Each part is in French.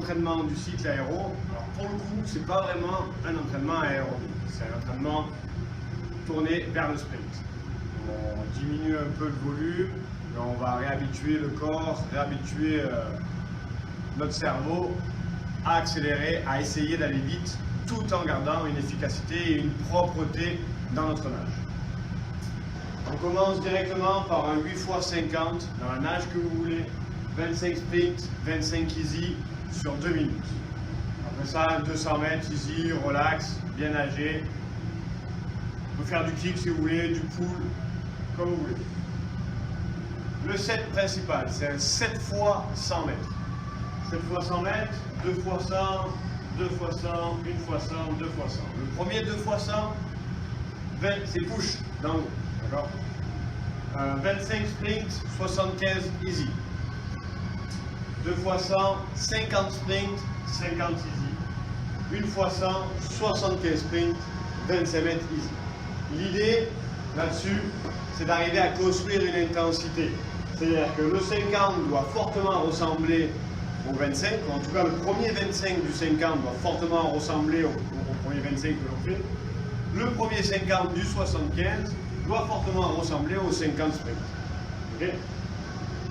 entraînement du cycle aéro. Alors pour le coup, c'est pas vraiment un entraînement aérobie, c'est un entraînement tourné vers le sprint. On diminue un peu le volume, mais on va réhabituer le corps, réhabituer notre cerveau à accélérer, à essayer d'aller vite, tout en gardant une efficacité et une propreté dans notre nage. On commence directement par un 8x50 dans la nage que vous voulez, 25 sprint, 25 easy sur 2 minutes. Après ça, 200 mètres easy, relax, bien nager. On peut faire du kick si vous voulez, du pull, comme vous voulez. Le set principal, c'est un 7 x 100 mètres. 7 x 100 mètres, 2 x 100, 2 x 100, 1 x 100, 2 x 100. Le premier 2 x 100, c'est push dans l'eau. D'accord, 25 sprint, 75 easy. 2 x 100, 50 sprint, 50 easy. 1 x 100, 75 sprint, 25 mètres easy. L'idée là-dessus, c'est d'arriver à construire une intensité. C'est-à-dire que le 50 doit fortement ressembler au 25, en tout cas le premier 25 du 50 doit fortement ressembler au premier 25 que l'on fait. Le premier 50 du 75 doit fortement ressembler au 50 sprint. Okay,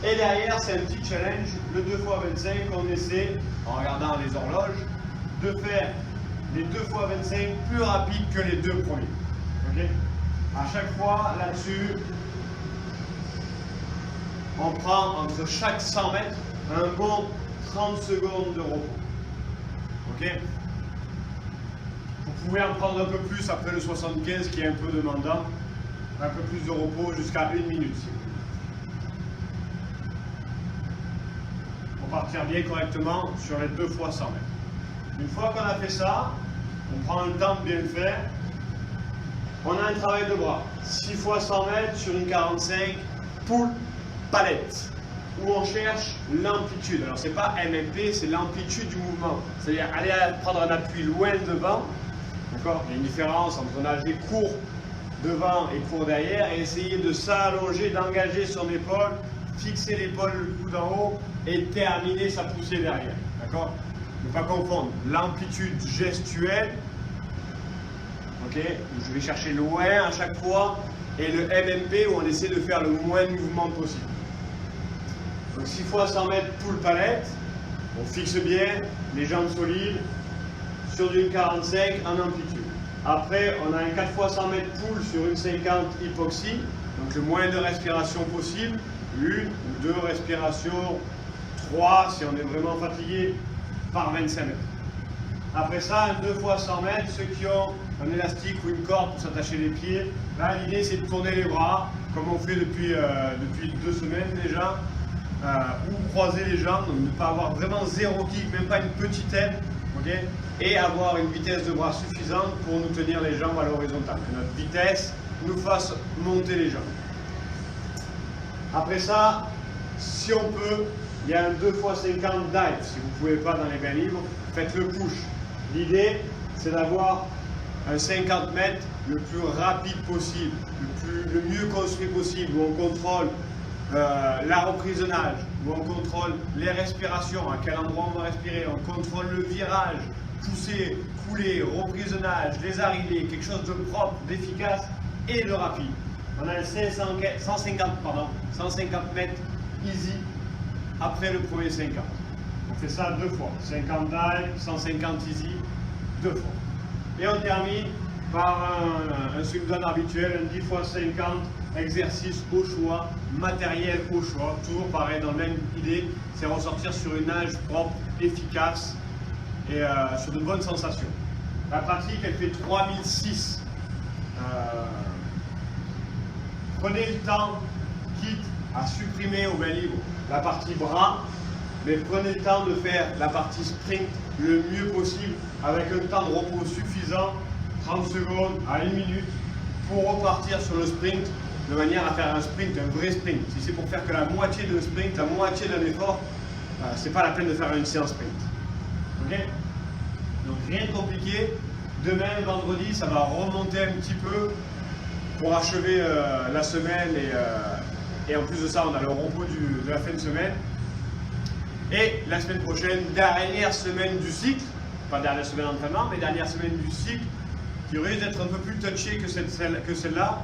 et derrière, c'est un petit challenge, le 2 x 25, on essaie, en regardant les horloges, de faire les 2 x 25 plus rapides que les deux premiers. Okay, à chaque fois, là-dessus, on prend entre chaque 100 mètres un bon 30 secondes de repos. Okay, vous pouvez en prendre un peu plus après le 75 qui est un peu demandant. Un peu plus de repos jusqu'à 1 minute. Pour partir bien correctement sur les 2 x 100 mètres. Une fois qu'on a fait ça, on prend le temps de bien le faire. On a un travail de bras. 6 x 100 mètres sur une 45, pull palette. Où on cherche l'amplitude. Alors c'est pas MMP, c'est l'amplitude du mouvement. C'est-à-dire aller prendre un appui loin devant. D'accord, il y a une différence entre nager court devant et court derrière et essayer de s'allonger, d'engager son épaule, fixer l'épaule, le coude en haut et terminer sa poussée derrière. D'accord, ne pas confondre l'amplitude gestuelle, ok, où je vais chercher loin à chaque fois, et le MMP où on essaie de faire le moins de mouvement possible. Donc 6 x 100 mètres pull palette, on fixe bien, les jambes solides, sur une 45 en amplitude. Après, on a un 4 x 100 mètres pull sur une 50 hypoxie, donc le moins de respiration possible, 1 ou 2 respirations, 3 si on est vraiment fatigué, par 25 mètres. Après ça, un 2 x 100 mètres, ceux qui ont un élastique ou une corde pour s'attacher les pieds, là l'idée c'est de tourner les bras, comme on fait depuis 2 semaines déjà, ou croiser les jambes, donc ne pas avoir vraiment zéro kick, même pas une petite aide. Okay, et avoir une vitesse de bras suffisante pour nous tenir les jambes à l'horizontale, que notre vitesse nous fasse monter les jambes. Après ça, si on peut, il y a un 2 x 50 dive. Si vous ne pouvez pas dans les bains libres, faites le push. L'idée, c'est d'avoir un 50 mètres le plus rapide possible, le mieux construit possible, où on contrôle la reprise de nage, où on contrôle les respirations, à quel endroit on va respirer, on contrôle le virage, pousser, couler, reprise de nage, les arrivées, quelque chose de propre, d'efficace et de rapide. On a un 150 mètres easy après le premier 50. On fait ça 2 fois, 50 dive, 150 easy, 2 fois. Et on termine par un swimdown habituel, un 10 x 50, exercice au choix, matériel au choix, toujours pareil dans la même idée, c'est ressortir sur une nage propre, efficace et sur de bonnes sensations. La pratique, elle fait 3006. Prenez le temps, quitte à supprimer au bain libre la partie bras, mais prenez le temps de faire la partie sprint le mieux possible avec un temps de repos suffisant, 30 secondes à 1 minute, pour repartir sur le sprint de manière à faire un sprint, un vrai sprint. Si c'est pour faire que la moitié d'un sprint, la moitié d'un effort, c'est pas la peine de faire une séance sprint. Ok? Donc rien de compliqué. Demain, vendredi, ça va remonter un petit peu pour achever la semaine et en plus de ça, on a le repos de la fin de semaine. Et la semaine prochaine, dernière semaine du cycle, pas dernière semaine d'entraînement, mais dernière semaine du cycle, qui risque d'être un peu plus touchée que celle-là.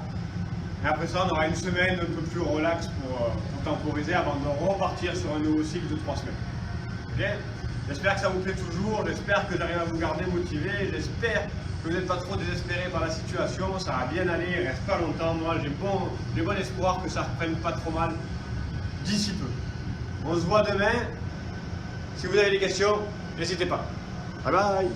Et après ça, on aura une semaine un peu plus relax pour temporiser avant de repartir sur un nouveau cycle de 3 semaines. Okay. J'espère que ça vous plaît toujours, j'espère que j'arrive à vous garder motivé, j'espère que vous n'êtes pas trop désespéré par la situation, ça va bien aller, il ne reste pas longtemps. Moi, j'ai bon espoir que ça ne reprenne pas trop mal d'ici peu. On se voit demain. Si vous avez des questions, n'hésitez pas. Bye bye.